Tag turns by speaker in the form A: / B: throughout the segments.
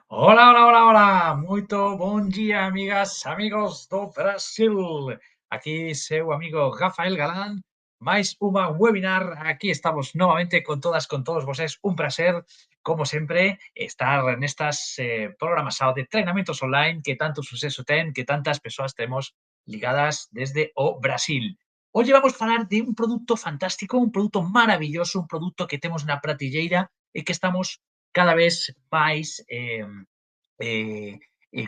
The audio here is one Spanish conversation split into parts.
A: Hola, hola, hola, hola. Muito bom dia, amigas, amigos do Brasil. Aquí seu amigo Rafael Galán, máis unha webinar. Aquí estamos novamente con todas, con todos vosotros. Un placer, como sempre, estar nestas programas de treinamentos online que tanto suceso ten, que tantas persoas temos ligadas desde o Brasil. Hoxe vamos falar de un produto fantástico, un produto maravilloso, un produto que temos na pratilleira e que estamos cada vez máis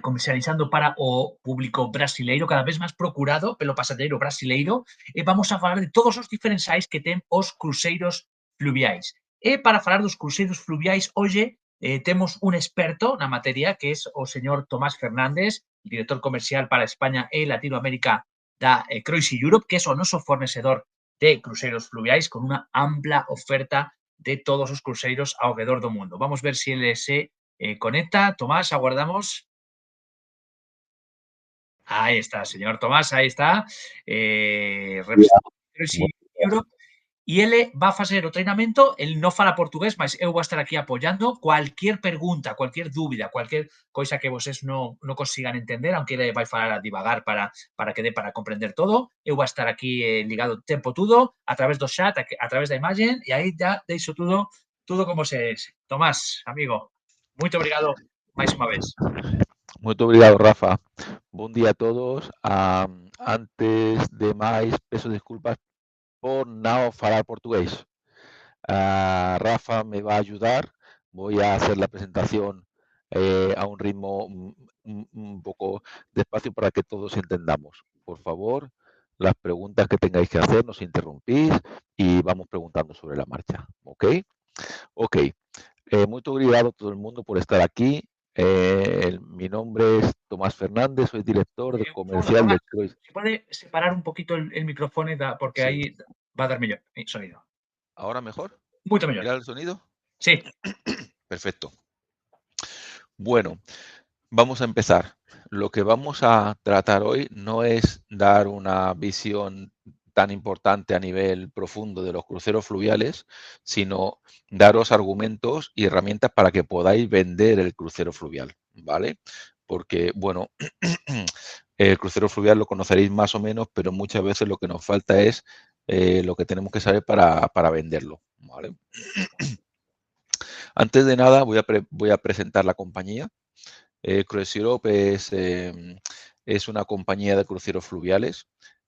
A: comercializando para o público brasileiro, cada vez máis procurado pelo pasajeiro brasileiro, e vamos a falar de todos os diferenciais que ten os cruceiros fluviais. E para falar dos cruceiros fluviais, hoxe temos un experto na materia, que é o señor Tomás Fernández, director comercial para España e Latinoamérica da Cruise Europe, que é o noso fornecedor de cruceros fluviais con unha ampla oferta de todos os cruceiros ao redor do mundo. Vamos ver se ele se conecta. Tomás, aguardamos. Ahí está, señor Tomás, ahí está. Representante
B: Buenos
A: de
B: días.
A: Europe. E ele va a facer o treinamento, el non fala portugués, mas eu vou estar aquí apoyando cualquier pregunta, cualquier dúbida, cualquier coisa que vocês non consigan entender, aunque ele vai falar a divagar para que dé para comprender todo, eu vou estar aquí ligado o tempo todo, a través do chat, a través da imagen, e aí já deixo todo como se es. Tomás, amigo, moito obrigado máis unha vez.
B: Muito obrigado, Rafa. Bom dia a todos. Antes de máis, peço desculpas por non falar portugués. Rafa me va a ayudar. Voy a hacer la presentación a un ritmo un poco despacio para que todos entendamos. Por favor, las preguntas que tengáis que hacer, nos interrumpís y vamos preguntando sobre la marcha. ¿Ok? Ok. Muito obrigado a todo el mundo por estar aquí. Mi nombre es Tomás Fernández, soy director de
A: Un segundo,
B: comercial
A: Tomás,
B: de Cruise.
A: se puede separar un poquito el micrófono, porque
B: Sí.
A: aí va a dar mellor sonido.
B: ¿Ahora mejor?
A: Moito mellor.
B: ¿Mira el sonido?
A: Sí.
B: Perfecto. Bueno, vamos a empezar. Lo que vamos a tratar hoy no es dar una visión tan importante a nivel profundo de los cruceros fluviales, sino daros argumentos y herramientas para que podáis vender el crucero fluvial, ¿vale? Porque, bueno, el crucero fluvial lo conoceréis más o menos, pero muchas veces lo que nos falta es lo que tenemos que saber para venderlo, ¿vale? Antes de nada, voy a presentar la compañía. Cruise Europe es una compañía de cruceros fluviales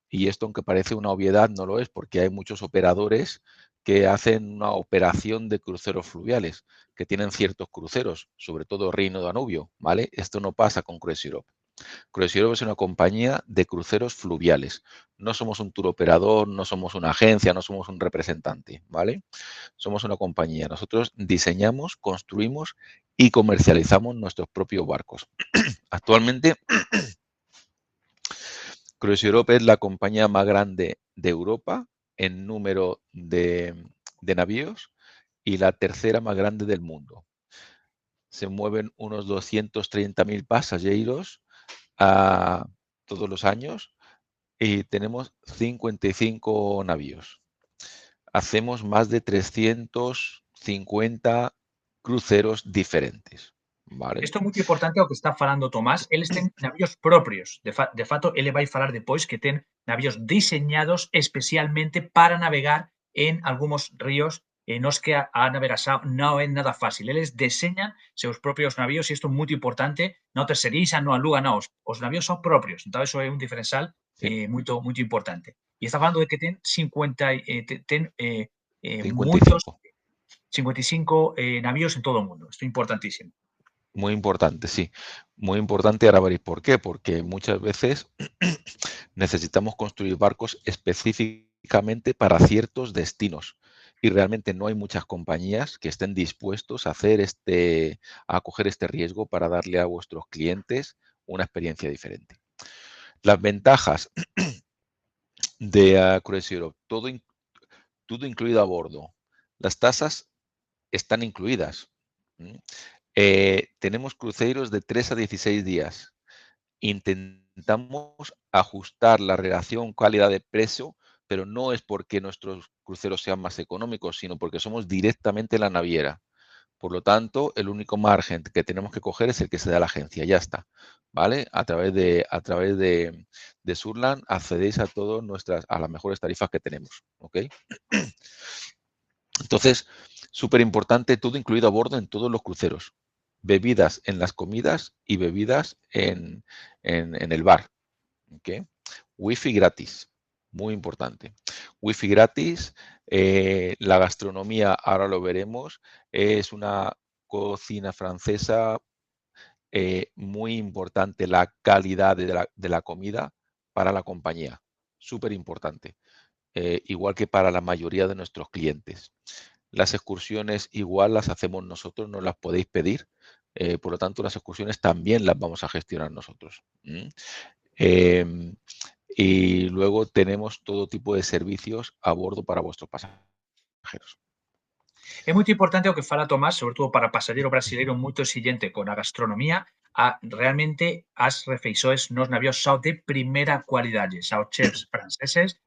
B: y esto, aunque parece una obviedad, no lo es porque hay muchos operadores que hacen una operación de cruceros fluviales, que tienen ciertos cruceros, sobre todo Reino Danubio, ¿vale? Esto no pasa con Cruise Europe. Cruise Europe es una compañía de cruceros fluviales. No somos un tour operador, no somos una agencia, no somos un representante, ¿vale? Somos una compañía. Nosotros diseñamos, construimos y comercializamos nuestros propios barcos. Actualmente, Cruise Europe es la compañía más grande de Europa en número de navíos y la tercera más grande del mundo. Se mueven unos 230.000 pasajeros todos los años y tenemos 55 navíos. Hacemos más de 350 cruceros diferentes, ¿vale?
A: Isto é moito importante o que está falando Tomás. Eles ten navíos propios. De fato, ele vai falar depois que ten navíos diseñados especialmente para navegar en algúns ríos nos que a navegación non é nada fácil. Eles deseñan seus propios navíos e isto é moito importante. Non tercerizan, non alugan, non. Os navíos son propios. Entón, eso é un diferencial
B: Sí,
A: moito importante. E está falando de que ten 50, ten moitos
B: 55.
A: 55 navíos en todo o mundo. Isto é importantísimo.
B: Muy importante, sí. Muy importante, ahora veréis por qué. Porque muchas veces necesitamos construir barcos específicamente para ciertos destinos. Y realmente no hay muchas compañías que estén dispuestos a a coger este riesgo para darle a vuestros clientes una experiencia diferente. Las ventajas de Cruise Europe, todo incluido a bordo. Las tasas están incluidas. Tenemos cruceros de 3 a 16 días. Intentamos ajustar la relación calidad de precio, pero no es porque nuestros cruceros sean más económicos, sino porque somos directamente la naviera. Por lo tanto, el único margen que tenemos que coger es el que se da a la agencia, ya está, ¿vale? A través de Surland accedéis a a las mejores tarifas que tenemos, ¿ok? Entonces, súper importante, todo incluido a bordo en todos los cruceros. Bebidas en las comidas y bebidas en el bar, ¿ok? Wifi gratis, muy importante. Wifi gratis, la gastronomía, ahora lo veremos, es una cocina francesa muy importante, la calidad de la comida para la compañía, súper importante, igual que para la mayoría de nuestros clientes. Las excursiones igual las hacemos nosotros, no las podéis pedir, por lo tanto las excursiones también las vamos a gestionar nosotros. Y luego tenemos todo tipo de servicios a bordo para vuestros pasajeros.
A: É moito importante o que fala Tomás, sobre todo para pasaxeiro brasileiro moito exigente con a gastronomía, realmente as refeiçoes nos navíos son de primeira cualidade, xa os chefs franceses,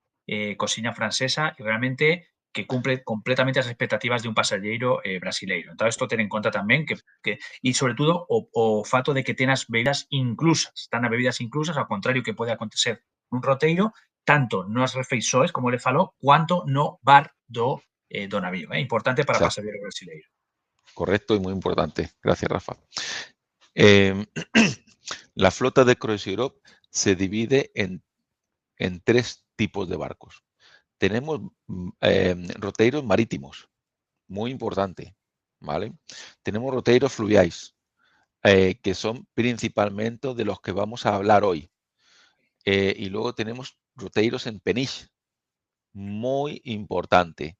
A: cociña francesa e realmente que cumple completamente as expectativas de un pasaxeiro brasileiro. Entón, isto ten en conta tamén e sobre todo o fato de que ten as bebidas inclusas, están as bebidas inclusas, ao contrario que pode acontecer nun roteiro, tanto nas refeiçoes, como le falou, cuanto no bar do navío. Importante para
B: Exacto,
A: pasaxeiro brasileiro.
B: correcto y muy importante. Gracias, Rafa. Em, la flota de Cruise Europe se divide en tres tipos de barcos. Tenemos roteiros marítimos, muy importante, ¿vale? Tenemos roteiros fluviais, que son principalmente de los que vamos a hablar hoy. Y luego tenemos roteiros en peniche, muy importante,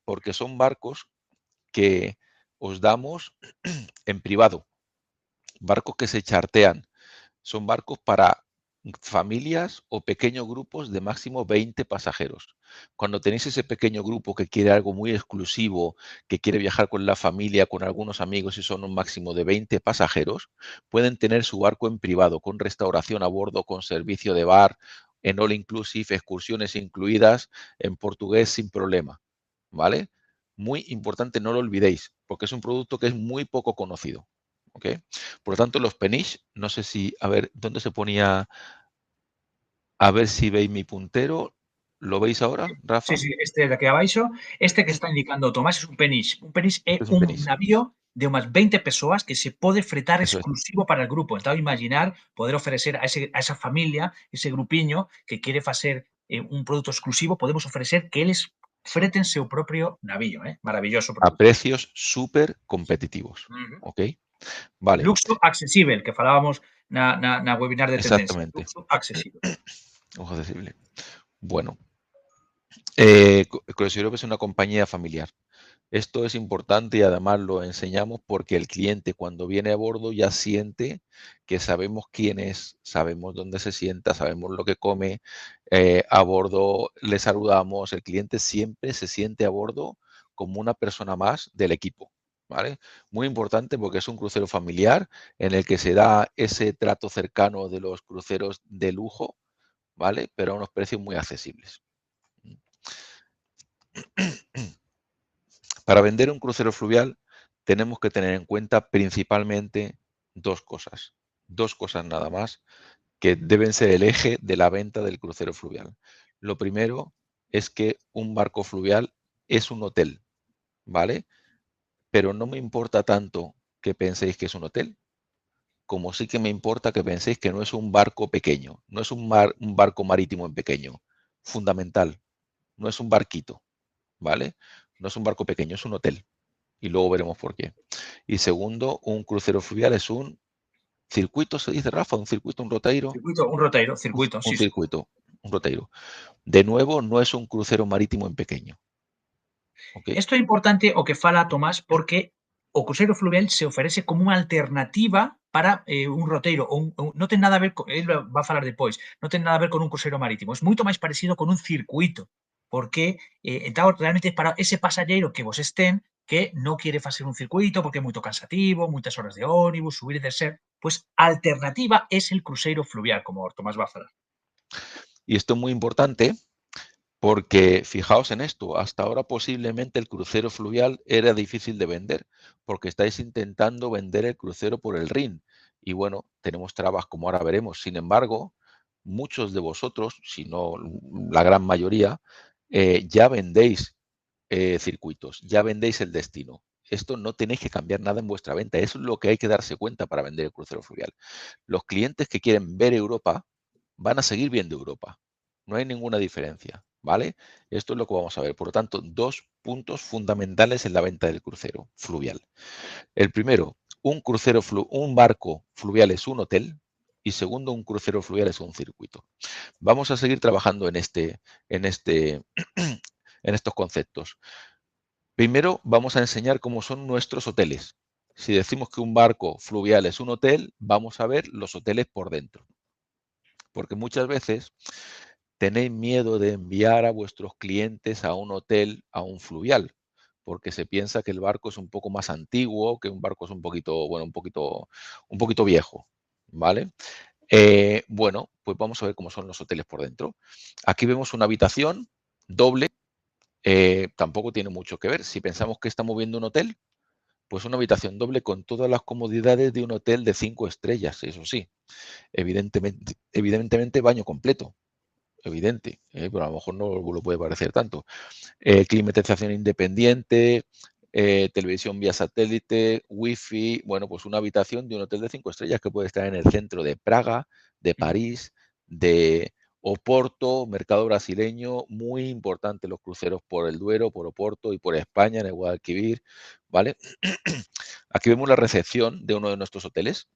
B: porque son barcos que os damos en privado, barcos que se chartean, son barcos para familias o pequeños grupos de máximo 20 pasajeros. Cuando tenéis ese pequeño grupo que quiere algo muy exclusivo, que quiere viajar con la familia, con algunos amigos y son un máximo de 20 pasajeros, pueden tener su barco en privado, con restauración a bordo, con servicio de bar, en all inclusive, excursiones incluidas, en portugués sin problema, ¿vale? Muy importante, no lo olvidéis, porque es un producto que es muy poco conocido. ¿Ok? Por lo tanto, los peniche, no sé si, a ver, ¿dónde se ponía? A ver si veis mi puntero. ¿Lo veis ahora,
A: Sí,
B: Rafa?
A: sí, este de aquí abaixo, este que está indicando Tomás é un peniche. Un peniche é
B: Este es un
A: un
B: peniche.
A: navío de unhas 20 persoas que se pode fretar
B: Eso es.
A: exclusivo para el grupo. Entón, imaginar poder ofrecer a esa familia, ese grupiño que quere facer un produto exclusivo, podemos ofrecer que eles freten seu propio navío. Maravilloso
B: A
A: produto.
B: precios súper competitivos.
A: Ujú.
B: ¿Ok? Vale,
A: Luxo accesible, que falábamos na webinar de tendencia.
B: exactamente.
A: Luxo accesible.
B: Ojo accesible. Bueno, Cruise Europe es una compañía familiar. Esto es importante y además lo enseñamos porque el cliente cuando viene a bordo ya siente que sabemos quién es, sabemos dónde se sienta, sabemos lo que come. A bordo le saludamos, el cliente siempre se siente a bordo como una persona más del equipo. ¿Vale? Muy importante porque es un crucero familiar en el que se da ese trato cercano de los cruceros de lujo, ¿vale? Pero a unos precios muy accesibles. Para vender un crucero fluvial tenemos que tener en cuenta principalmente dos cosas nada más, que deben ser el eje de la venta del crucero fluvial. Lo primero es que un barco fluvial es un hotel, ¿vale? Pero no me importa tanto que penséis que es un hotel, como sí que me importa que penséis que no es un barco pequeño, no es un barco marítimo en pequeño, fundamental, no es un barquito, ¿vale? No es un barco pequeño, es un hotel. Y luego veremos por qué. Y segundo, un crucero fluvial es un circuito, se dice, Rafa, un circuito, un roteiro,
A: Circuito, un roteiro, circuito,
B: un
A: sí, sí.
B: circuito, un roteiro. De nuevo, no es un crucero marítimo en pequeño. ¿Ok?
A: Isto é importante o que fala Tomás porque o cruceiro fluvial se oferece como unha alternativa para un roteiro ou non ten nada a ver el va a falar depois, non ten nada a ver con un cruceiro marítimo, é moito máis parecido con un circuito, porque entón realmente é para ese pasaxeiro que vos estén que non quere facer un circuito porque é moito cansativo, moitas horas de ónibus, subir e descer, pois a alternativa é el cruceiro fluvial, como o Tomás va a falar.
B: Y esto es muy importante Porque fijaos en esto, hasta ahora posiblemente el crucero fluvial era difícil de vender, porque estáis intentando vender el crucero por el Rin. Y bueno, tenemos trabas como ahora veremos. Sin embargo, muchos de vosotros, si no la gran mayoría, ya vendéis circuitos, ya vendéis el destino. Esto no tenéis que cambiar nada en vuestra venta. Eso es lo que hay que darse cuenta para vender el crucero fluvial. Los clientes que quieren ver Europa van a seguir viendo Europa. No hay ninguna diferencia, ¿vale? Esto es lo que vamos a ver. Por lo tanto, dos puntos fundamentales en la venta del crucero fluvial. El primero, un barco fluvial es un hotel y segundo, un crucero fluvial es un circuito. Vamos a seguir trabajando en estos conceptos. Primero vamos a enseñar cómo son nuestros hoteles. Si decimos que un barco fluvial es un hotel, vamos a ver los hoteles por dentro. Porque muchas veces tenéis miedo de enviar a vuestros clientes a un hotel, a un fluvial, porque se piensa que el barco es un poco más antiguo, que un barco es un poquito, bueno, un poquito viejo, ¿vale? Bueno, pues vamos a ver cómo son los hoteles por dentro. Aquí vemos una habitación doble, tampoco tiene mucho que ver. Si pensamos que estamos viendo un hotel, pues una habitación doble con todas las comodidades de un hotel de 5 estrellas, eso sí. Evidentemente baño completo, evidente, pero a lo mejor no lo puede parecer tanto. Climatización independiente, televisión vía satélite, wifi, bueno, pues una habitación de un hotel de 5 estrellas que puede estar en el centro de Praga, de París, de Oporto, mercado brasileño, muy importante los cruceros por el Duero, por Oporto y por España, en el Guadalquivir, ¿vale? Aquí vemos la recepción de uno de nuestros hoteles.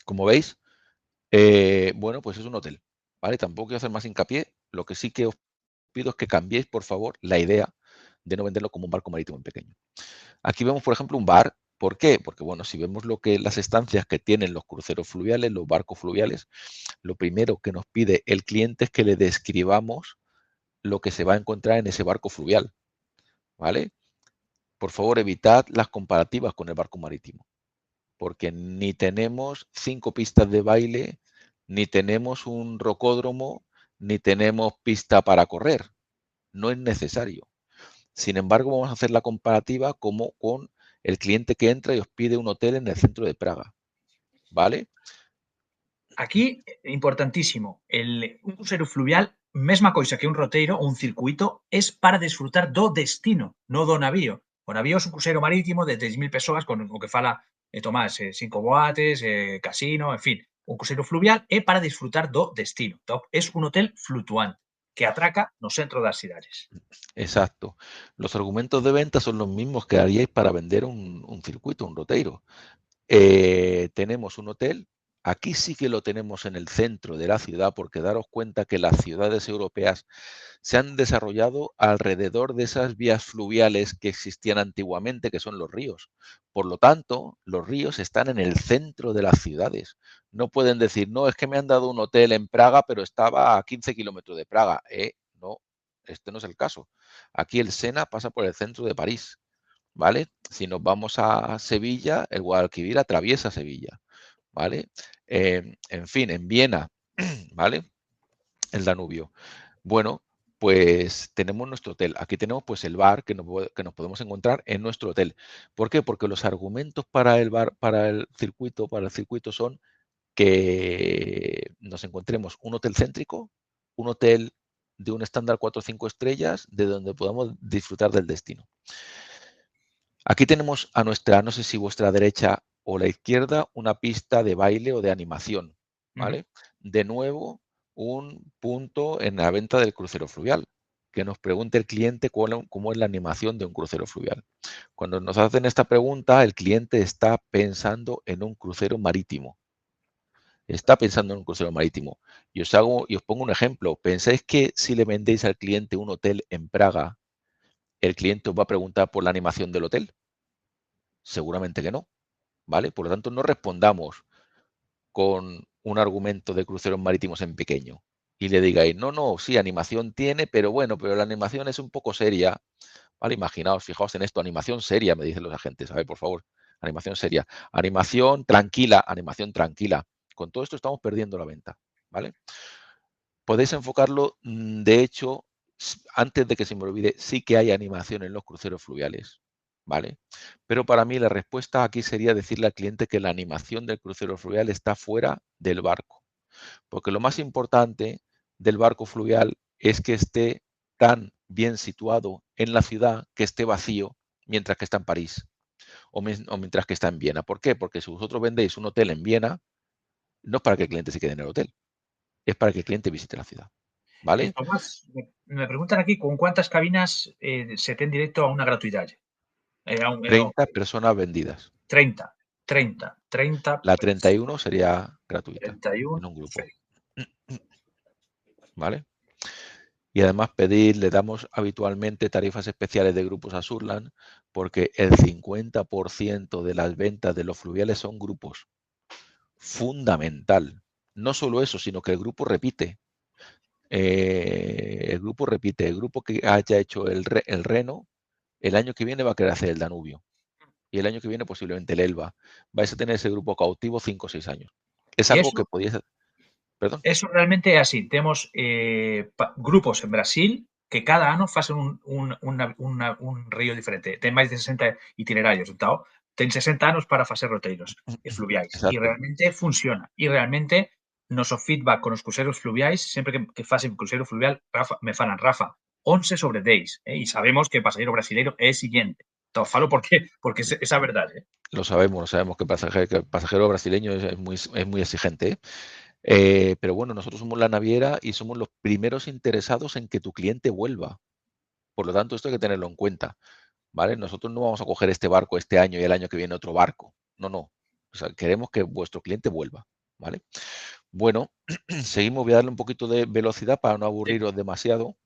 B: Como veis, bueno, pues es un hotel, ¿vale? Tampoco quiero hacer más hincapié, lo que sí que os pido es que cambiéis, por favor, la idea de no venderlo como un barco marítimo en pequeño. Aquí vemos, por ejemplo, un bar. ¿Por qué? Porque, bueno, si vemos las estancias que tienen los cruceros fluviales, los barcos fluviales, lo primero que nos pide el cliente es que le describamos lo que se va a encontrar en ese barco fluvial, ¿vale? Por favor, evitad las comparativas con el barco marítimo, porque ni tenemos 5 pistas de baile, ni tenemos un rocódromo, ni tenemos pista para correr. No es necesario. Sin embargo, vamos a hacer la comparativa como con el cliente que entra y os pide un hotel en el centro de Praga, ¿vale?
A: Aquí, importantísimo, un crucero fluvial, mesma coisa que un roteiro ou un circuito, es para desfrutar do destino, no do navío. O navío é un crucero marítimo de 3.000 persoas, con o que fala Tomás, 5 boates, casino, en fin. Un crucero fluvial é para desfrutar do destino. Entón, é un hotel flutuante que atraca no centro das cidades.
B: Exacto. Los argumentos de venta son los mismos que haríais para vender un circuito, un roteiro. Tenemos un hotel. Aquí sí que lo tenemos en el centro de la ciudad, porque daros cuenta que las ciudades europeas se han desarrollado alrededor de esas vías fluviales que existían antiguamente, que son los ríos. Por lo tanto, los ríos están en el centro de las ciudades. No pueden decir, no, es que me han dado un hotel en Praga, pero estaba a 15 kilómetros de Praga. No, este no es el caso. Aquí el Sena pasa por el centro de París, ¿vale? Si nos vamos a Sevilla, el Guadalquivir atraviesa Sevilla, ¿vale? En fin, en Viena, ¿vale? El Danubio. Bueno, pues tenemos nuestro hotel. Aquí tenemos pues el bar que nos podemos encontrar en nuestro hotel. ¿Por qué? Porque los argumentos para el bar, para el circuito son que nos encontremos un hotel céntrico, un hotel de un estándar 4 o 5 estrellas, de donde podamos disfrutar del destino. Aquí tenemos a nuestra, no sé si vuestra derecha o la izquierda, una pista de baile o de animación, ¿vale? De nuevo, un punto en la venta del crucero fluvial, que nos pregunte el cliente cómo es la animación de un crucero fluvial. Cuando nos hacen esta pregunta, el cliente está pensando en un crucero marítimo. Está pensando en un crucero marítimo. Y os pongo un ejemplo. ¿Pensáis que si le vendéis al cliente un hotel en Praga, el cliente os va a preguntar por la animación del hotel? Seguramente que no, ¿vale? Por lo tanto, no respondamos con un argumento de cruceros marítimos en pequeño y le digáis, no, no, sí, animación tiene, pero bueno, pero la animación es un poco seria, ¿vale? Imaginaos, fijaos en esto, animación seria, me dicen los agentes, a ver, por favor, animación seria, animación tranquila, animación tranquila. Con todo esto estamos perdiendo la venta, ¿vale? Podéis enfocarlo, de hecho, Antes de que se me olvide, sí que hay animación en los cruceros fluviales, ¿vale? Pero para mí la respuesta aquí sería decirle al cliente que la animación del crucero fluvial está fuera del barco, porque lo más importante del barco fluvial es que esté tan bien situado en la ciudad que esté vacío mientras que está en París o mientras que está en Viena. ¿Por qué? Porque si vosotros vendéis un hotel en Viena, no es para que el cliente se quede en el hotel, es para que el cliente visite la ciudad, ¿vale?
A: Tomás, me preguntan aquí con cuántas cabinas se ten directo a una gratuidad.
B: 30 personas vendidas.
A: 30, 30, 30,
B: La 31 sería gratuita
A: 31,
B: en un grupo,
A: perfecto.
B: ¿vale? Y además le damos habitualmente tarifas especiales de grupos a Surland porque el 50% de las ventas de los fluviales son grupos. Fundamental. No solo eso, sino que el grupo repite. El grupo que haya hecho el Reno, el año que viene va a querer hacer el Danubio. Y el año que viene posiblemente el Elba. Vais a tener ese grupo cautivo 5 o 6 años. Es
A: Y
B: algo que podíais... Perdón.
A: eso realmente é así. Temos grupos en Brasil que cada ano facen un río diferente. Ten máis de 60 itinerarios. Entón, ten 60 anos para facer roteiros fluviais. E
B: Exacto.
A: realmente funciona. E realmente noso feedback con os cruceros fluviais, sempre que facen cruceiro fluvial, Rafa, me falan, Rafa, 11/10. E sabemos que o pasajeiro brasileiro é exigente. Entón, falo porque esa verdade.
B: Lo sabemos que el pasajero brasileño es muy exigente, ¿eh? Pero bueno, nosotros somos la naviera y somos los primeros interesados en que tu cliente vuelva. Por lo tanto, esto hay que tenerlo en cuenta, ¿vale? Nosotros no vamos a coger este barco este año y el año que viene otro barco. No, no. O sea, queremos que vuestro cliente vuelva, ¿vale? Bueno, seguimos, voy a darle un poquito de velocidad para no
A: Sí.
B: aburriros demasiado.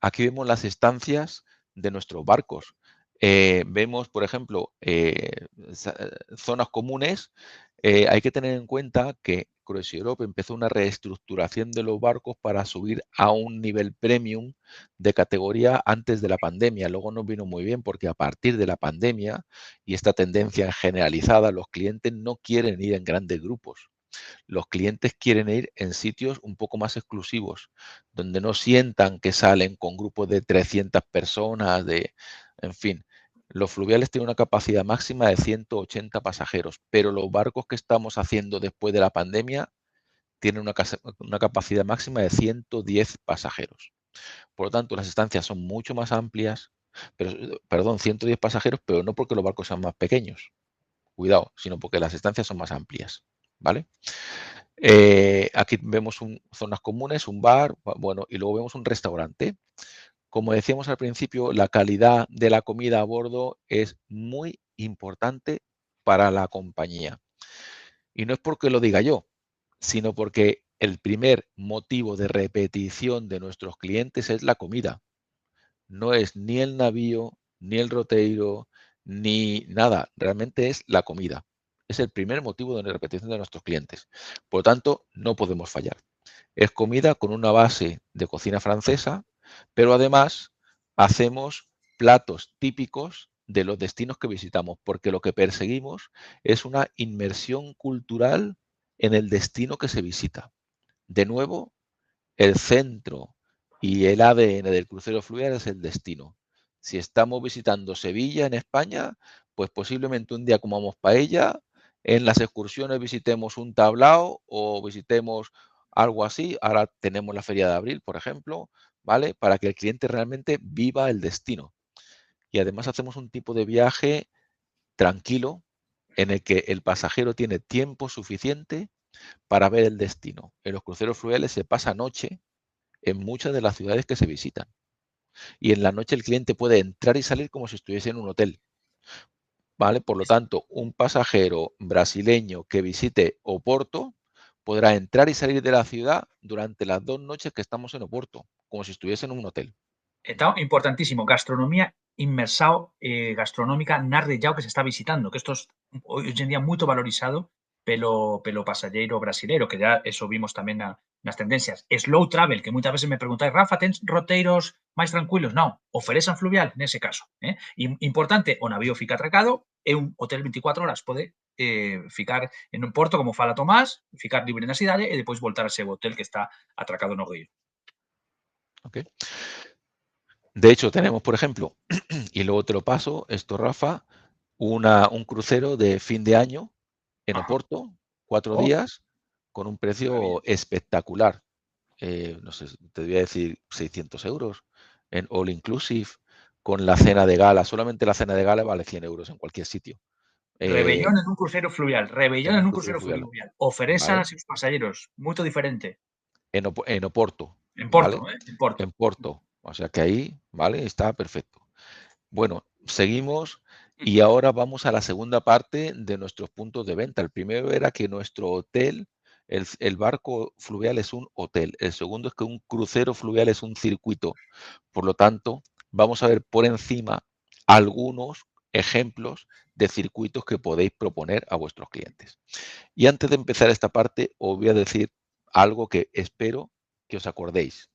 B: Aquí vemos las estancias de nuestros barcos. Vemos, por ejemplo, zonas comunes. Hay que tener en cuenta que Cruise Europe empezó una reestructuración de los barcos para subir a un nivel premium de categoría antes de la pandemia. Luego nos vino muy bien porque a partir de la pandemia y esta tendencia generalizada, los clientes no quieren ir en grandes grupos. Los clientes quieren ir en sitios un poco más exclusivos, donde no sientan que salen con grupos de 300 personas, en fin. Los fluviales tienen una capacidad máxima de 180 pasajeros, pero los barcos que estamos haciendo después de la pandemia tienen una capacidad máxima de 110 pasajeros. Por lo tanto, las estancias son mucho más amplias, perdón, 110 pasajeros, pero no porque los barcos sean más pequeños, cuidado, sino porque las estancias son más amplias, ¿vale? Aquí vemos zonas comunes, un bar, bueno, y luego vemos un restaurante. Como decíamos al principio, la calidad de la comida a bordo es muy importante para la compañía. Y no es porque lo diga yo, sino porque el primer motivo de repetición de nuestros clientes es la comida. No es ni el navío, ni el roteiro, ni nada. Realmente es la comida. Es el primer motivo de repetición de nuestros clientes. Por lo tanto, no podemos fallar. Es comida con una base de cocina francesa, pero además hacemos platos típicos de los destinos que visitamos, porque lo que perseguimos es una inmersión cultural en el destino que se visita. De nuevo, el centro y el ADN del crucero fluvial es el destino. Si estamos visitando Sevilla en España, pues posiblemente un día comamos paella, en las excursiones visitemos un tablao o visitemos algo así. Ahora tenemos la Feria de Abril, por ejemplo, ¿vale? Para que el cliente realmente viva el destino. Y además hacemos un tipo de viaje tranquilo en el que el pasajero tiene tiempo suficiente para ver el destino. En los cruceros fluviales se pasa noche en muchas de las ciudades que se visitan. Y en la noche el cliente puede entrar y salir como si estuviese en un hotel, ¿vale? Por lo tanto, un pasajero brasileño que visite Oporto podrá entrar y salir de la ciudad durante las 2 noches que estamos en Oporto, como si estuviese en un hotel.
A: Então, importantísimo, gastronomía inmersao gastronómica na região que se está visitando, que isto hoxe en día moito valorizado pelo pasajeiro brasileiro, que ya eso vimos tamén nas tendencias. Slow travel, que moitas veces me preguntáis, Rafa, tens roteiros máis tranquilos? Non, oferecen fluvial nese caso. Importante, o navío fica atracado, é un hotel 24 horas, pode ficar en un porto, como fala Tomás, ficar libre na cidade e depois voltar a ese hotel que está atracado no río.
B: ¿Ok? De hecho, tenemos, por ejemplo, y luego te lo paso, esto, Rafa, un crucero de fin de año en
A: Ajá.
B: Oporto, 4
A: Oh,
B: días, con un precio
A: maravilla.
B: espectacular. No sé, te voy a decir 600 euros en all inclusive, con la cena de gala. Solamente la cena de gala vale 100 euros en cualquier sitio.
A: Rebellón en un crucero fluvial, rebellón
B: En
A: en
B: un
A: un
B: crucero
A: crucero
B: fluvial,
A: fluvial. Oferesa
B: ¿vale?
A: a sus pasajeros, muy diferente.
B: En Oporto,
A: En Porto,
B: ¿vale?
A: En Porto.
B: En Porto. O sea que ahí, ¿vale? Está perfecto. Bueno, seguimos y ahora vamos a la segunda parte de nuestros puntos de venta. El primero era que nuestro hotel, el barco fluvial es un hotel. El segundo es que un crucero fluvial es un circuito. Por lo tanto, vamos a ver por encima algunos ejemplos de circuitos que podéis proponer a vuestros clientes. Y antes de empezar esta parte, os voy a decir algo que espero que os acordéis.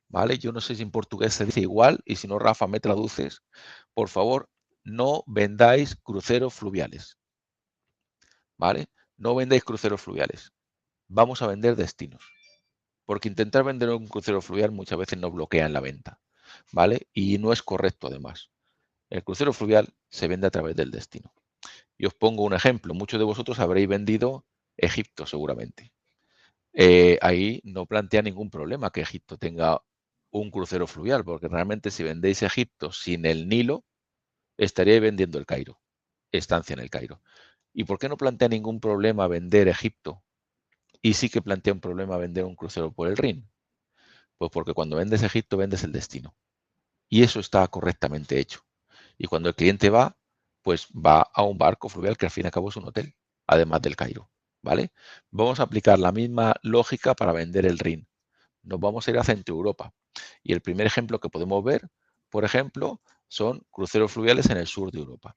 B: ¿Vale? Yo no sé si en portugués se dice igual y si no, Rafa, me traduces. Por favor, no vendáis cruceros fluviales. ¿Vale? No vendéis cruceros fluviales. Vamos a vender destinos. Porque intentar vender un crucero fluvial muchas veces nos bloquea en la venta. ¿Vale? Y no es correcto además. El crucero fluvial se vende a través del destino. Y os pongo un ejemplo. Muchos de vosotros habréis vendido Egipto seguramente. Ahí no plantea ningún problema que Egipto tenga un crucero fluvial, porque realmente si vendéis Egipto sin el Nilo, estaríais vendiendo el Cairo, estancia en el Cairo. ¿Y por qué no plantea ningún problema vender Egipto y sí que plantea un problema vender un crucero por el Rin? Pues porque cuando vendes Egipto vendes el destino. Y eso está correctamente hecho. Y cuando el cliente va, pues va a un barco fluvial que al fin y al cabo es un hotel, además del Cairo. ¿Vale? Vamos a aplicar la misma lógica para vender el Rin. Nos vamos a ir a Centro Europa. Y el primer ejemplo que podemos ver, por ejemplo, son cruceros fluviales en el sur de Europa.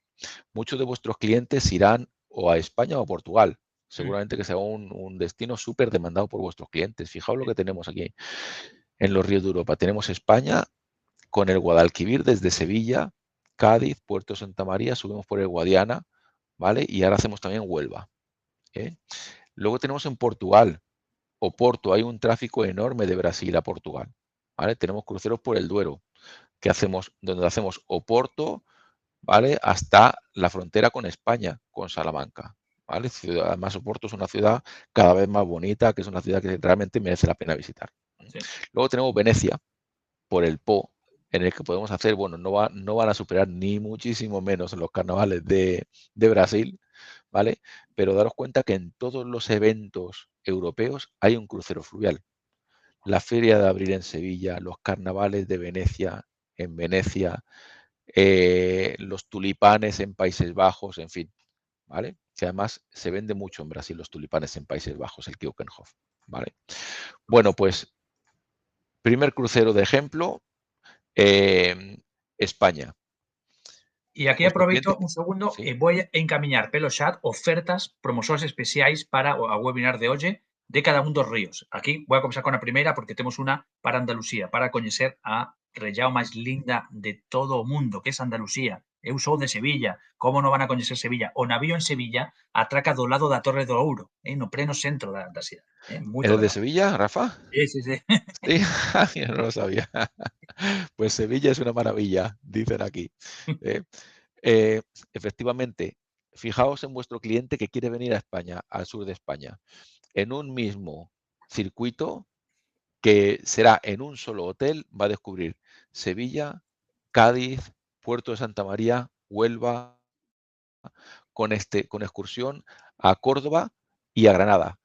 B: Muchos de vuestros clientes irán o a España o a Portugal. Seguramente que sea un destino súper demandado por vuestros clientes. Fijaos lo que tenemos aquí en los ríos de Europa. Tenemos España con el Guadalquivir desde Sevilla, Cádiz, Puerto Santa María, subimos por el Guadiana, ¿vale? Y ahora hacemos también Huelva. ¿Eh? Luego tenemos en Portugal, Oporto, hay un tráfico enorme de Brasil a Portugal. ¿Vale? Tenemos cruceros por el Duero, que hacemos, donde hacemos Oporto, ¿vale? Hasta la frontera con España, con Salamanca. ¿Vale? Además, Oporto es una ciudad cada vez más bonita, que es una ciudad que realmente merece la pena visitar.
A: Sí.
B: Luego tenemos Venecia, por el Po, en el que podemos hacer, bueno, no van a superar ni muchísimo menos los carnavales de Brasil, ¿vale? Pero daros cuenta que en todos los eventos europeos hay un crucero fluvial. La Feria de Abril en Sevilla, los carnavales de Venecia en Venecia, los tulipanes en Países Bajos, en fin, ¿vale? Que además se vende mucho en Brasil los tulipanes en Países Bajos, el Keukenhof, ¿vale? Bueno, pues primer crucero de ejemplo, España.
A: Y aquí
B: Vuestro cliente,
A: aproveito un segundo
B: sí,
A: e voy a encaminhar pelo chat ofertas, promocións especiais para o a webinar de hoxe de cada un dos ríos. Aquí voy a comenzar con a primeira porque temos unha para Andalucía, para coñecer a rellao máis linda de todo o mundo, que é Andalucía. Eu sou de Sevilla, como non van a coñecer Sevilla? O navío en Sevilla atraca do lado da Torre do Ouro, no pleno centro da cidade. Moito
B: ¿eres de
A: legal.
B: Sevilla, Rafa?
A: Sí, sí, sí.
B: Sí, yo no lo sabía. Pues Sevilla es una maravilla, dicen aquí. ¿Eh? Eh, Efectivamente, fijaos en vuestro cliente que quiere venir a España, al sur de España, en un mismo circuito que será en un solo hotel, va a descubrir Sevilla, Cádiz, Puerto de Santa María, Huelva, con excursión a Córdoba y a Granada.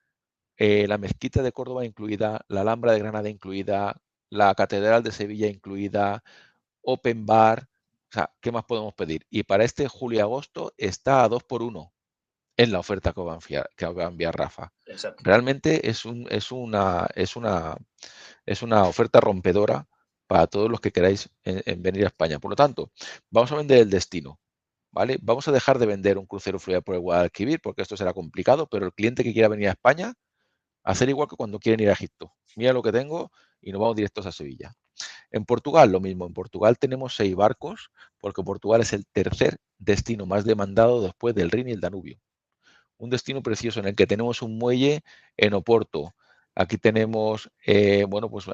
B: La mezquita de Córdoba incluida, la Alhambra de Granada incluida, la Catedral de Sevilla incluida, Open Bar, o sea, ¿qué más podemos pedir? Y para este julio y agosto está a 2 por 1 en la oferta que os va a enviar Rafa.
A: Exacto.
B: Realmente es una oferta rompedora para todos los que queráis en venir a España. Por lo tanto, vamos a vender el destino. ¿Vale? Vamos a dejar de vender un crucero fluvial por el Guadalquivir porque esto será complicado, pero el cliente que quiera venir a España, hacer igual que cuando quieren ir a Egipto. Mira lo que tengo y nos vamos directos a Sevilla. En Portugal, lo mismo. En Portugal tenemos 6 barcos, porque Portugal es el tercer destino más demandado después del Rin y el Danubio. Un destino precioso en el que tenemos un muelle en Oporto, Aquí tenemos, bueno, pues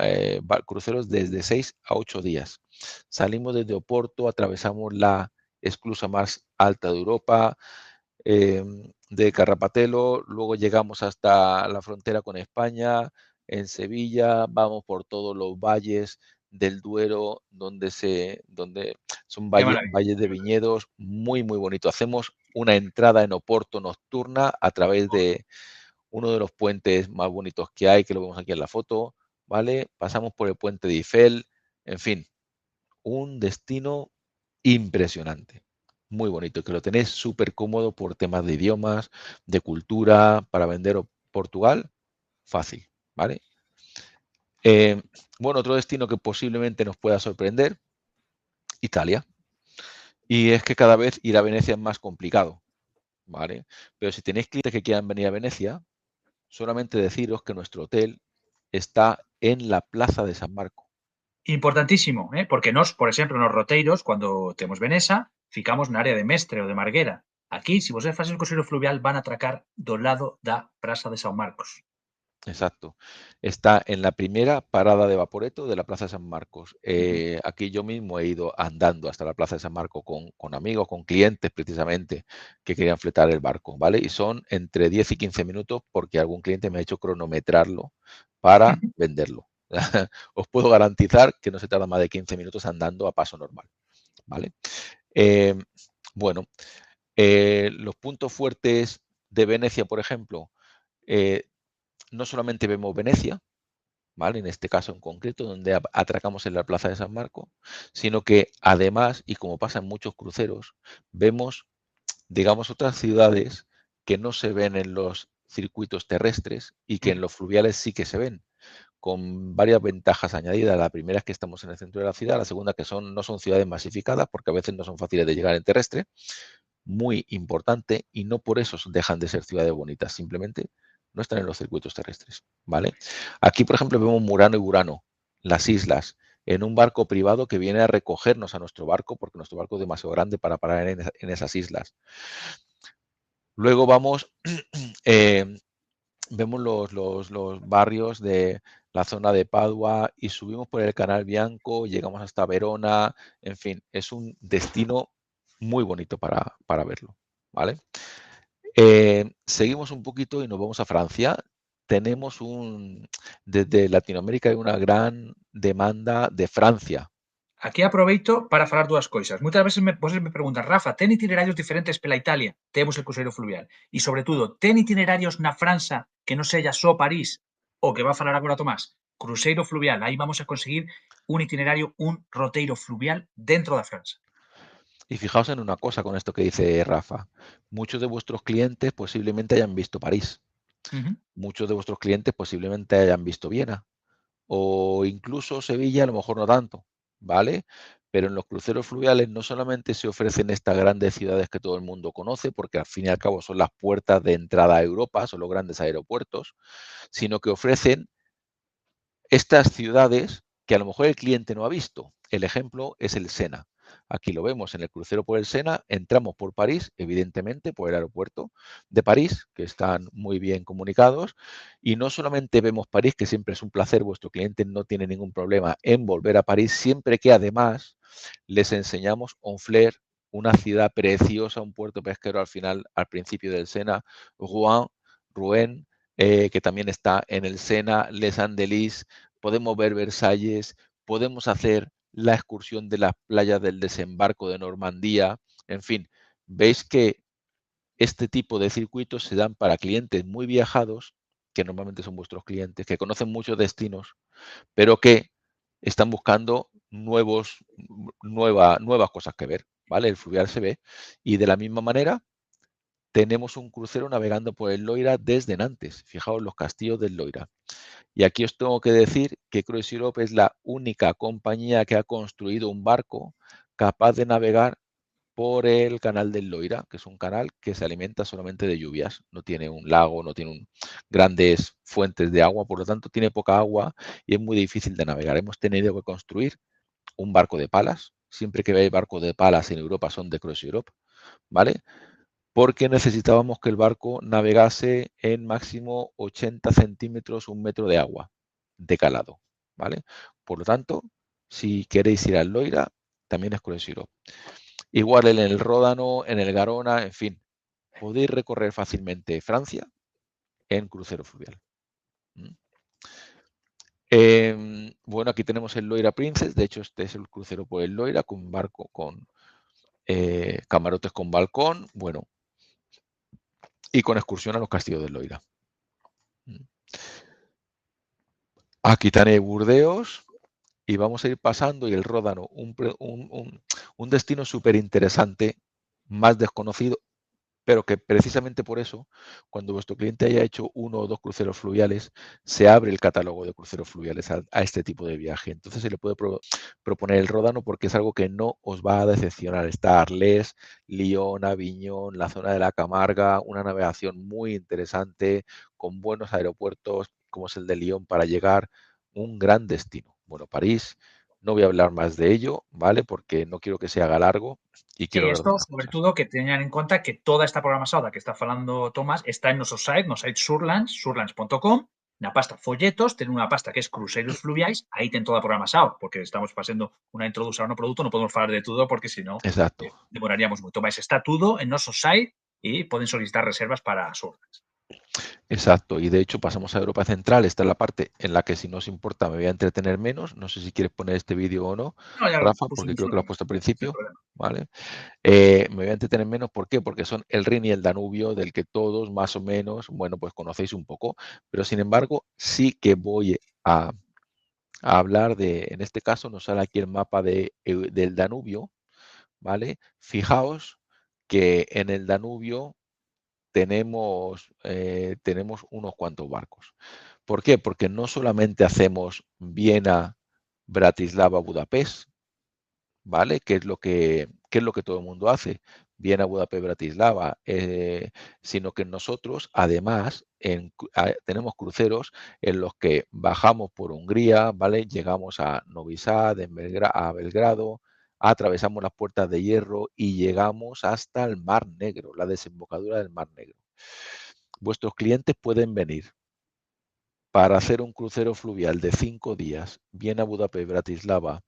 B: cruceros desde 6 a 8 días. Salimos desde Oporto, atravesamos la esclusa más alta de Europa, de Carrapatelo, luego llegamos hasta la frontera con España, en Sevilla, vamos por todos los valles del Duero, donde son
A: Qué maravilla.
B: valles de viñedos, muy, muy bonito. Hacemos una entrada en Oporto nocturna a través de uno de los puentes más bonitos que hay, que lo vemos aquí en la foto, ¿vale? Pasamos por el puente de Eiffel, en fin, un destino impresionante, muy bonito, que lo tenéis súper cómodo por temas de idiomas, de cultura, para vender Portugal, fácil, ¿vale? Bueno, otro destino que posiblemente nos pueda sorprender, Italia. Y es que cada vez ir a Venecia es más complicado, ¿vale? Pero si tenéis clientes que quieran venir a Venecia, solamente deciros que nuestro hotel está en la Plaza de San Marco.
A: Importantísimo, porque por exemplo, nos roteiros, cuando temos Venesa, ficamos na área de Mestre ou de Marguera. Aquí, se vocês facen o cruceiro fluvial, van a atracar do lado da Praza de São Marcos.
B: Exacto. Está en la primera parada de Vaporetto de la Plaza de San Marcos. Aquí yo mismo he ido andando hasta la Plaza de San Marcos con amigos, con clientes precisamente que querían fletar el barco, ¿vale? Y son entre 10 y 15 minutos porque algún cliente me ha hecho cronometrarlo para venderlo. Os puedo garantizar que no se tarda más de 15 minutos andando a paso normal, ¿vale? Eh, bueno, los puntos fuertes de Venecia, por ejemplo, eh, no solamente vemos Venecia, ¿vale? En este caso en concreto, donde atracamos en la Plaza de San Marco, sino que además, y como pasa en muchos cruceros, vemos, digamos, otras ciudades que no se ven en los circuitos terrestres y que en los fluviales sí que se ven, con varias ventajas añadidas. La primera es que estamos en el centro de la ciudad, la segunda que no son ciudades masificadas, porque a veces no son fáciles de llegar en terrestre, muy importante, y no por eso dejan de ser ciudades bonitas, simplemente no están en los circuitos terrestres, ¿vale? Aquí, por ejemplo, vemos Murano y Burano, las islas, en un barco privado que viene a recogernos a nuestro barco, porque nuestro barco es demasiado grande para parar en esas islas. Luego vamos, vemos los barrios de la zona de Padua y subimos por el Canal Bianco, llegamos hasta Verona, en fin, es un destino muy bonito para verlo, ¿vale? Seguimos un poquito y nos vamos a Francia. Tenemos desde Latinoamérica hay una gran demanda de Francia.
A: Aquí aproveito para falar dúas cousas. Moitas veces voses me preguntan, Rafa, ten itinerarios diferentes pela Italia? Temos el cruceiro fluvial. E, sobre todo, ten itinerarios na França que non sella só París, o que va a falar agora Tomás? Cruceiro fluvial. Aí vamos a conseguir un itinerario, un roteiro fluvial dentro da França.
B: Y fijaos en una cosa con esto que dice Rafa. Muchos de vuestros clientes posiblemente hayan visto París.
A: Ujú.
B: Muchos de vuestros clientes posiblemente hayan visto Viena. O incluso Sevilla, a lo mejor no tanto, ¿vale? Pero en los cruceros fluviales no solamente se ofrecen estas grandes ciudades que todo el mundo conoce, porque al fin y al cabo son las puertas de entrada a Europa, son los grandes aeropuertos, sino que ofrecen estas ciudades que a lo mejor el cliente no ha visto. El ejemplo es el Sena. Aquí lo vemos en el crucero por el Sena, entramos por París, evidentemente por el aeropuerto de París, que están muy bien comunicados, y no solamente vemos París, que siempre es un placer, vuestro cliente no tiene ningún problema en volver a París, siempre que además les enseñamos Honfleur, una ciudad preciosa, un puerto pesquero al final, al principio del Sena, Rouen, que también está en el Sena, Les Andelys, podemos ver Versalles, podemos hacer la excursión de las playas del desembarco de Normandía, en fin, veis que este tipo de circuitos se dan para clientes muy viajados, que normalmente son vuestros clientes, que conocen muchos destinos, pero que están buscando nuevas cosas que ver, ¿vale? El fluvial se ve. Y de la misma manera, tenemos un crucero navegando por el Loira desde Nantes. Fijaos los castillos del Loira. Y aquí os tengo que decir que Cruise Europe es la única compañía que ha construido un barco capaz de navegar por el canal del Loira, que es un canal que se alimenta solamente de lluvias. No tiene un lago, no tiene grandes fuentes de agua, por lo tanto tiene poca agua y es muy difícil de navegar. Hemos tenido que construir un barco de palas. Siempre que veáis barcos de palas en Europa son de Cruise Europe, ¿vale? porque necesitábamos que el barco navegase en máximo 80 centímetros, 1 metro de agua de calado, ¿vale? Por lo tanto, si queréis ir al Loira, también es Cruise Europe. Igual en el Ródano, en el Garona, en fin, podéis recorrer fácilmente Francia en crucero fluvial. Bueno, aquí tenemos el Loira Princess, de hecho este es el crucero por el Loira, con un barco con camarotes con balcón, bueno, y con excursión a los castillos del Loira. Aquí tenéis Burdeos y vamos a ir pasando, y el Ródano, un destino súper interesante, más desconocido, pero que precisamente por eso, cuando vuestro cliente haya hecho 1 o 2 cruceros fluviales, se abre el catálogo de cruceros fluviales a este tipo de viaje. Entonces se le puede proponer el Ródano porque es algo que no os va a decepcionar. Está Arles, Lyon, Aviñón, la zona de la Camarga, una navegación muy interesante, con buenos aeropuertos, como es el de Lyon, para llegar, un gran destino. Bueno, París, no voy a hablar más de ello, ¿vale? Porque no quiero que se haga largo y
A: Sí,
B: quiero hablar de
A: esto,
B: otras
A: sobre
B: cosas.
A: todo, que teñan en cuenta que toda esta programación que está falando Tomás está en nuestro site Surlands, surlands.com, na pasta folletos, ten unha pasta que es Cruceros Fluviais, aí ten toda a programación, porque estamos facendo unha introducción no produto, non podemos falar de todo porque senón
B: Exacto.
A: demoraríamos moito, mas está todo en noso site e poden solicitar reservas para Surlands.
B: Exacto, y de hecho pasamos a Europa Central. Esta es la parte en la que, si no os importa, me voy a entretener menos. No sé si quieres poner este vídeo o no,
A: No, ya lo
B: Rafa, porque
A: pusimos
B: creo que lo has
A: nosotros,
B: puesto al
A: sin
B: principio,
A: problema.
B: ¿vale? Me voy a entretener menos, ¿por qué? Porque son el Rin y el Danubio, del que todos más o menos, bueno, pues conocéis un poco, pero sin embargo sí que voy a hablar de, en este caso nos sale aquí el mapa del Danubio, ¿vale? Fijaos que en el Danubio tenemos unos cuantos barcos. ¿Por qué? Porque no solamente hacemos Viena, Bratislava, Budapest, ¿vale? ¿Qué es lo que todo el mundo hace? Viena, Budapest, Bratislava, sino que nosotros, además, tenemos cruceros en los que bajamos por Hungría, ¿vale? Llegamos a Novi Sad, a Belgrado, atravesamos las puertas de hierro y llegamos hasta el Mar Negro, la desembocadura del Mar Negro. Vuestros clientes pueden venir para hacer un crucero fluvial de 5 días, Viena, Budapest, Bratislava,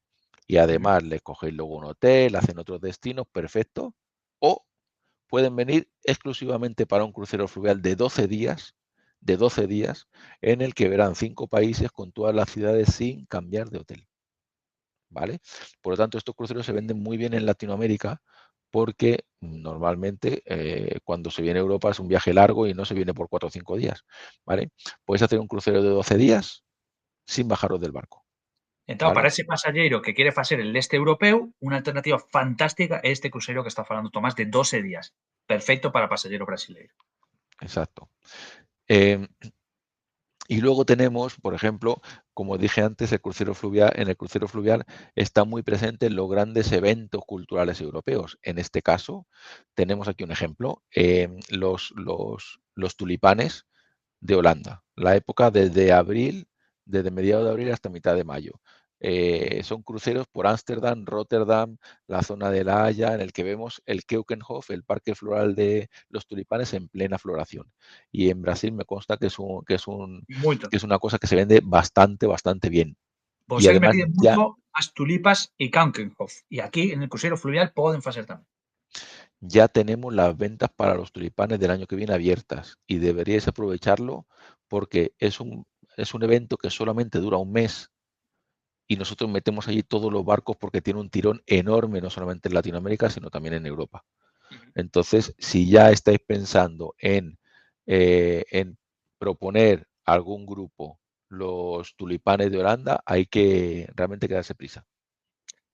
B: y además les cogéis luego un hotel, hacen otros destinos, perfecto. O pueden venir exclusivamente para un crucero fluvial de 12 días, en el que verán 5 países con todas las ciudades sin cambiar de hotel, ¿vale? Por lo tanto, estos cruceros se venden muy bien en Latinoamérica porque normalmente cuando se viene a Europa es un viaje largo y no se viene por 4 o 5 días, ¿vale? Podéis hacer un crucero de 12 días sin bajaros del barco,
A: Entón,
B: ¿vale?
A: para ese pasajeiro que quere facer el leste europeo, unha alternativa fantástica é este cruceiro que está falando Tomás de 12 días. Perfecto para pasajeiro brasileiro.
B: Exacto. Y luego tenemos, por ejemplo, como dije antes, el crucero fluvial. En el crucero fluvial están muy presentes los grandes eventos culturales europeos. En este caso, tenemos aquí un ejemplo, los tulipanes de Holanda. La época desde mediados de abril hasta mitad de mayo. Son cruceros por Ámsterdam, Rotterdam, la zona de La Haya, en el que vemos el Keukenhof, el parque floral de los tulipanes en plena floración. Y en Brasil me consta que
A: Moito.
B: es una cosa que se vende bastante, bastante bien. Y
A: Vosel me
B: además
A: piden
B: ya,
A: moito as tulipas e Keukenhof. E aquí, en el cruceiro fluvial, poden facer tamén.
B: ya tenemos las ventas para los tulipanes del año que viene abiertas y deberíais aprovecharlo porque es un evento que solamente dura un mes y nosotros metemos allí todos los barcos porque tiene un tirón enorme, no solamente en Latinoamérica, sino también en Europa. Entonces, si ya estáis pensando en proponer algún grupo los tulipanes de Holanda, hay que realmente quedarse prisa,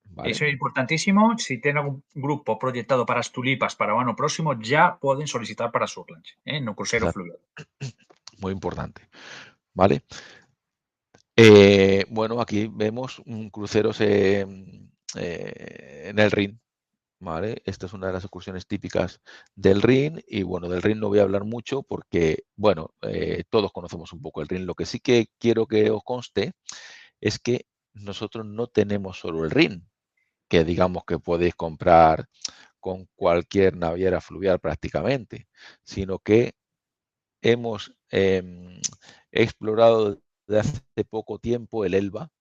B: ¿vale?
A: Iso é importantísimo. Si ten algún grupo proyectado para as tulipas para o ano próximo, ya poden solicitar para Surlands, no cruceiro
B: Exacto.
A: fluvial.
B: Muy importante, ¿vale? Bueno, aquí vemos cruceros en el Rin, ¿vale? Esta es una de las excursiones típicas del Rin y bueno, del Rin no voy a hablar mucho porque, bueno, todos conocemos un poco el Rin. Lo que sí que quiero que os conste es que nosotros no tenemos solo el Rin, que digamos que podéis comprar con cualquier naviera fluvial prácticamente, sino que hemos explorado desde hace poco tiempo el Elba.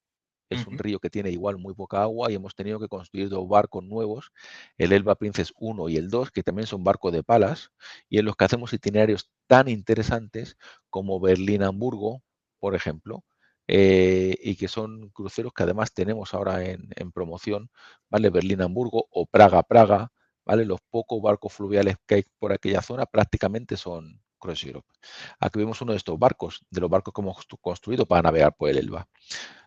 B: Es un río que tiene igual muy poca agua y hemos tenido que construir 2 barcos nuevos, el Elba Princess 1 y el 2, que también son barcos de palas, y en los que hacemos itinerarios tan interesantes como Berlín-Hamburgo, por ejemplo, y que son cruceros que además tenemos ahora en promoción, ¿vale? Berlín-Hamburgo o Praga-Praga, ¿vale? Los pocos barcos fluviales que hay por aquella zona prácticamente son Cruise Europe. Aquí vemos uno de estos barcos, de los barcos que hemos construido para navegar por el Elba.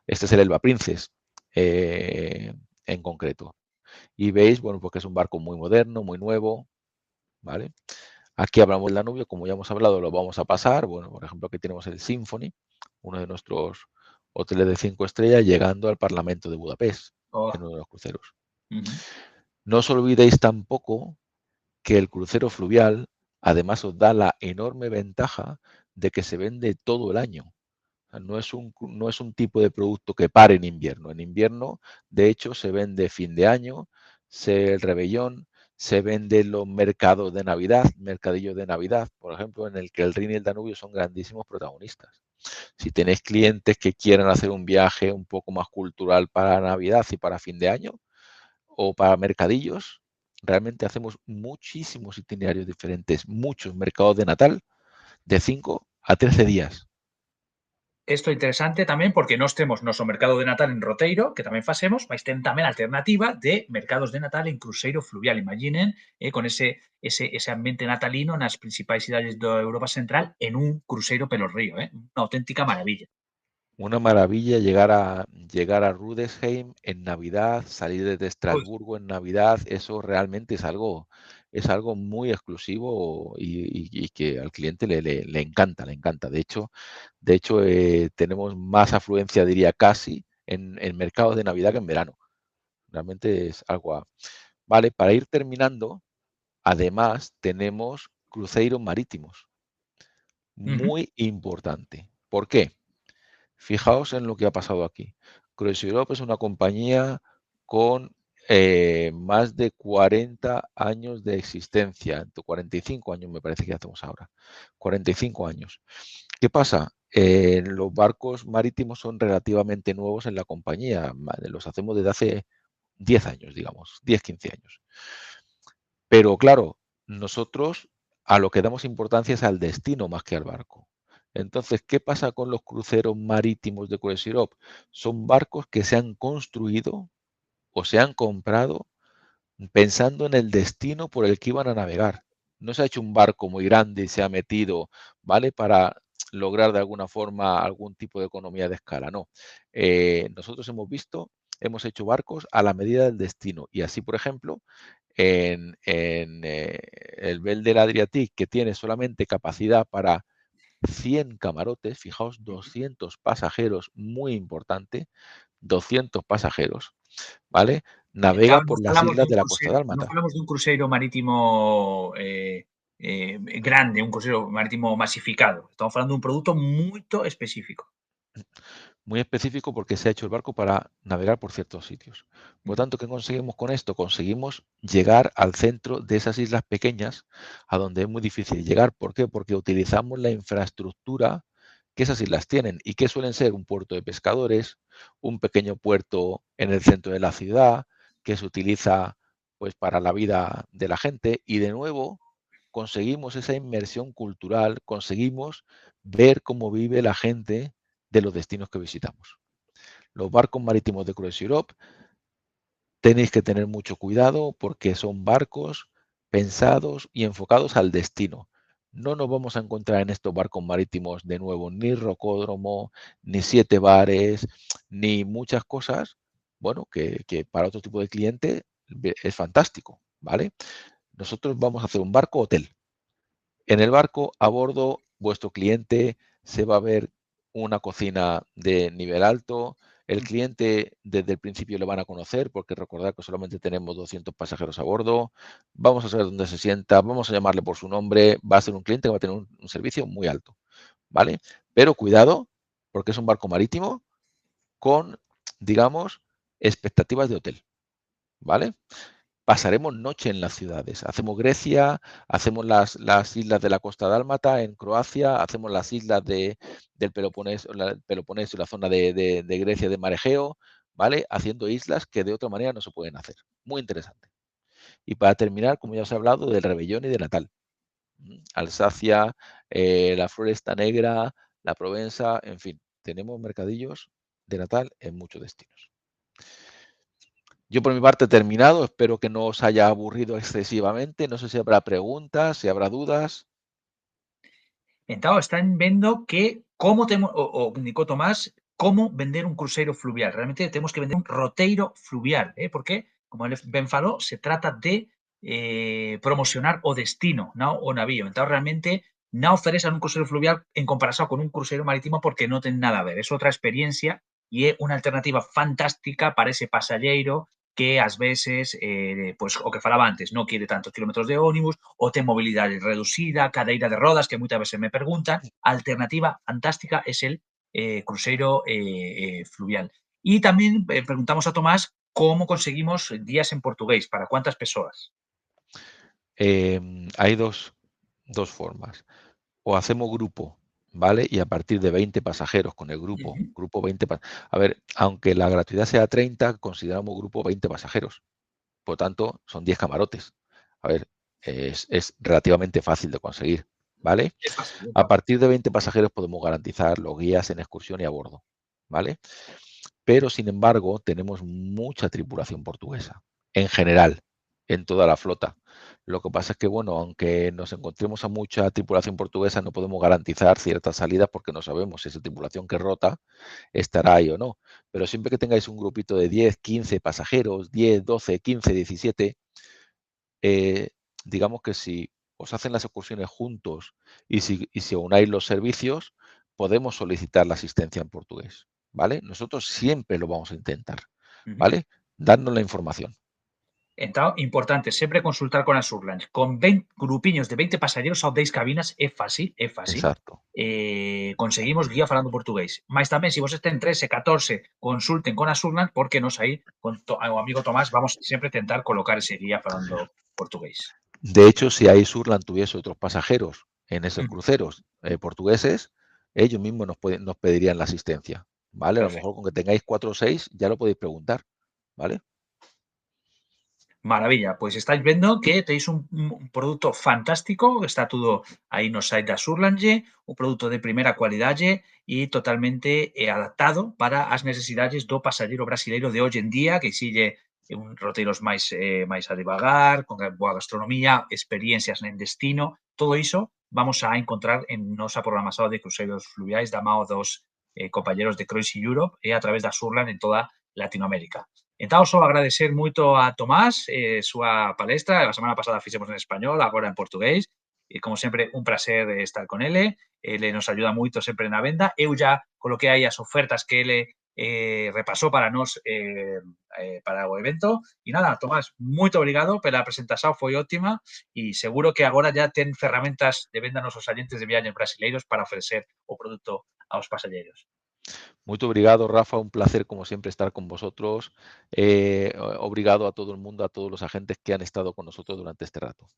B: Este es el Elba Princess en concreto. Y veis, bueno, porque es un barco muy moderno, muy nuevo, ¿vale? Aquí hablamos del Danubio, como ya hemos hablado, lo vamos a pasar. Bueno, por ejemplo, aquí tenemos el Symphony, uno de nuestros hoteles de 5 estrellas, llegando al Parlamento de Budapest,
A: Oh,
B: en uno de los cruceros.
A: ujú.
B: No os olvidéis tampoco que el crucero fluvial, además, os da la enorme ventaja de que se vende todo el año. No es un tipo de producto que pare en invierno. En invierno, de hecho, se vende fin de año, el Rebellón, se vende los mercados de Navidad, mercadillos de Navidad, por ejemplo, en el que el Rin y el Danubio son grandísimos protagonistas. Si tenéis clientes que quieran hacer un viaje un poco más cultural para Navidad y para fin de año, o para mercadillos, realmente hacemos muchísimos itinerarios diferentes, muchos mercados de Natal de 5 a 13 días.
A: Isto é interesante tamén porque nós temos noso mercado de Natal en Roteiro, que tamén facemos, mas ten tamén a alternativa de mercados de Natal en cruceiro fluvial. Imaginen, con ese ambiente natalino nas principais cidades da Europa Central en un cruceiro pelo río, unha auténtica maravilla.
B: Una maravilla llegar a Rudesheim en Navidad, salir desde
A: Pois,
B: Estrasburgo en Navidad, eso realmente es algo muy exclusivo y que al cliente le encanta, le encanta. De hecho, tenemos más afluencia, diría casi, en mercados de Navidad que en verano. Realmente es algo vale, para ir terminando, además tenemos cruceros marítimos,
A: ujú,
B: muy importante. ¿Por qué? Fijaos en lo que ha pasado aquí. Cruise Europe es una compañía con más de 40 años de existencia, 45 años me parece que hacemos ahora, 45 años. ¿Qué pasa? Los barcos marítimos son relativamente nuevos en la compañía, los hacemos desde hace 10 años, digamos, 10, 15 años. Pero claro, nosotros a lo que damos importancia es al destino más que al barco. Entonces, ¿qué pasa con los cruceros marítimos de Cruise Europe? Son barcos que se han construido o se han comprado pensando en el destino por el que iban a navegar. No se ha hecho un barco muy grande y se ha metido, ¿vale? Para lograr de alguna forma algún tipo de economía de escala. No. Nosotros hemos hecho barcos a la medida del destino. Y así, por ejemplo, en el Bell del Adriatic, que tiene solamente capacidad para 100 camarotes, fijaos, 200 pasajeros, muy importante, 200 pasajeros, ¿vale? Navega por las islas de la Costa
A: Non
B: Dálmata.
A: falamos dun cruceiro marítimo grande, un cruceiro marítimo masificado. Estamos falando dun produto moito específico.
B: Muy específico porque se ha hecho el barco para navegar por ciertos sitios. Por
A: Ujú.
B: lo tanto, ¿qué conseguimos con esto? Conseguimos llegar al centro de esas islas pequeñas a donde es muy difícil llegar. ¿Por qué? Porque utilizamos la infraestructura que esas islas tienen y que suelen ser un puerto de pescadores, un pequeño puerto en el centro de la ciudad que se utiliza pues para la vida de la gente y de nuevo conseguimos esa inmersión cultural, conseguimos ver cómo vive la gente de los destinos que visitamos. Los barcos marítimos de Cruise Europe tenéis que tener mucho cuidado porque son barcos pensados y enfocados al destino. No nos vamos a encontrar en estos barcos marítimos de nuevo ni rocódromo, ni 7 bares, ni muchas cosas, bueno, que para otro tipo de cliente es fantástico, ¿vale? Nosotros vamos a hacer un barco hotel. En el barco, a bordo, vuestro cliente se va a ver una cocina de nivel alto. El cliente desde el principio lo van a conocer porque recordad que solamente tenemos 200 pasajeros a bordo. Vamos a saber dónde se sienta, vamos a llamarle por su nombre. Va a ser un cliente que va a tener un servicio muy alto, ¿vale? Pero cuidado porque es un barco marítimo con, digamos, expectativas de hotel, ¿vale? pasaremos noche en las ciudades. Hacemos Grecia, hacemos las islas de la Costa Dálmata en Croacia, hacemos las islas del Peloponeso y la zona de Grecia de Mar Egeo, ¿vale? Haciendo islas que de otra manera no se pueden hacer. Muy interesante. Y para terminar, como ya os he hablado, del Rebellón y de Natal. Alsacia, la Floresta Negra, la Provenza, en fin, tenemos mercadillos de Natal en muchos destinos. Yo por mi parte he terminado, espero que no os haya aburrido excesivamente, no sé si habrá preguntas, si habrá dudas.
A: Então, están vendo que como temos, o indicou Tomás, como vender un cruceiro fluvial. Realmente temos que vender un roteiro fluvial, porque, como ele ben falou, se trata de promocionar o destino, non o navío. Entón, realmente, non oferecen un cruceiro fluvial en comparación con un cruceiro marítimo porque non ten nada a ver. É outra experiencia e é unha alternativa fantástica para ese pasajeiro que ás veces, pois, o que falaba antes, non quere tantos kilómetros de ónibus, ou ten mobilidade reducida, cadeira de rodas, que moitas veces me preguntan. A alternativa fantástica é el cruceiro fluvial. E tamén preguntamos a Tomás como conseguimos días en portugués, para cuántas persoas.
B: Hay dos formas. O hacemos grupo, ¿vale? Y a partir de 20 pasajeros con el grupo,
A: Ujú.
B: grupo 20 a ver, aunque la gratuidad sea 30, consideramos grupo 20 pasajeros. Por lo tanto, son 10 camarotes. A ver, es relativamente fácil de conseguir, ¿vale?
A: Es fácil, es
B: A
A: fácil.
B: partir de 20 pasajeros podemos garantizar los guías en excursión y a bordo, ¿vale? Pero, sin embargo, tenemos mucha tripulación portuguesa, en general, en toda la flota. Lo que pasa es que, bueno, aunque nos encontremos a mucha tripulación portuguesa, no podemos garantizar ciertas salidas porque no sabemos si esa tripulación que rota estará ahí o no. Pero siempre que tengáis un grupito de 10, 15 pasajeros, 10, 12, 15, 17, eh, digamos que si os hacen las excursiones juntos y si unáis los servicios, podemos solicitar la asistencia en portugués, ¿vale? Nosotros siempre lo vamos a intentar,
A: Ujú.
B: ¿vale? Darnos la información.
A: Entón, importante, sempre consultar con as Surlands. Con 20 grupiños de 20 pasaxeros ou 10 cabinas é fácil, é fácil.
B: Exacto.
A: Conseguimos guía falando portugués. Mais tamén, se vos ten 13, 14, consulten con as Surlands, porque nos aí, con o amigo Tomás, vamos sempre tentar colocar ese guía falando portugués.
B: De hecho, si ahí Surland tuviese otros pasajeros en esos
A: Mm,
B: cruceros portugueses, ellos mismos nos pedirían la asistencia, ¿vale? A lo
A: perfecto.
B: mejor con que tengáis 4 o 6 ya lo podéis preguntar, ¿vale?
A: Maravilla, pois estáis vendo que tenéis un produto fantástico, está todo aí no site da Surlange, un produto de primeira cualidade e totalmente adaptado para as necesidades do pasaxeiro brasileiro de hoxe en día, que exige un roteiros máis a devagar, con boa gastronomía, experiencias en destino, todo iso vamos a encontrar en nosa programación de cruceros fluviais da mao dos compañeros de Cruise Europe e a través da Surland en toda Latinoamérica. Entón, só agradecer moito a Tomás súa palestra. A semana pasada fixemos en español, agora en portugués. E, como sempre, un placer estar con ele. Ele nos ayuda moito sempre na venda. Eu já coloquei aí as ofertas que ele repasou para nós para o evento. E nada, Tomás, moito obrigado pela presentación, foi óptima e seguro que agora já ten ferramentas de venda nos oyentes de viaxes brasileiros para ofrecer o produto aos pasaxeiros.
B: Muy obrigado, Rafa. Un placer, como siempre, estar con vosotros. Obrigado a todo el mundo, a todos los agentes que han estado con nosotros durante este rato.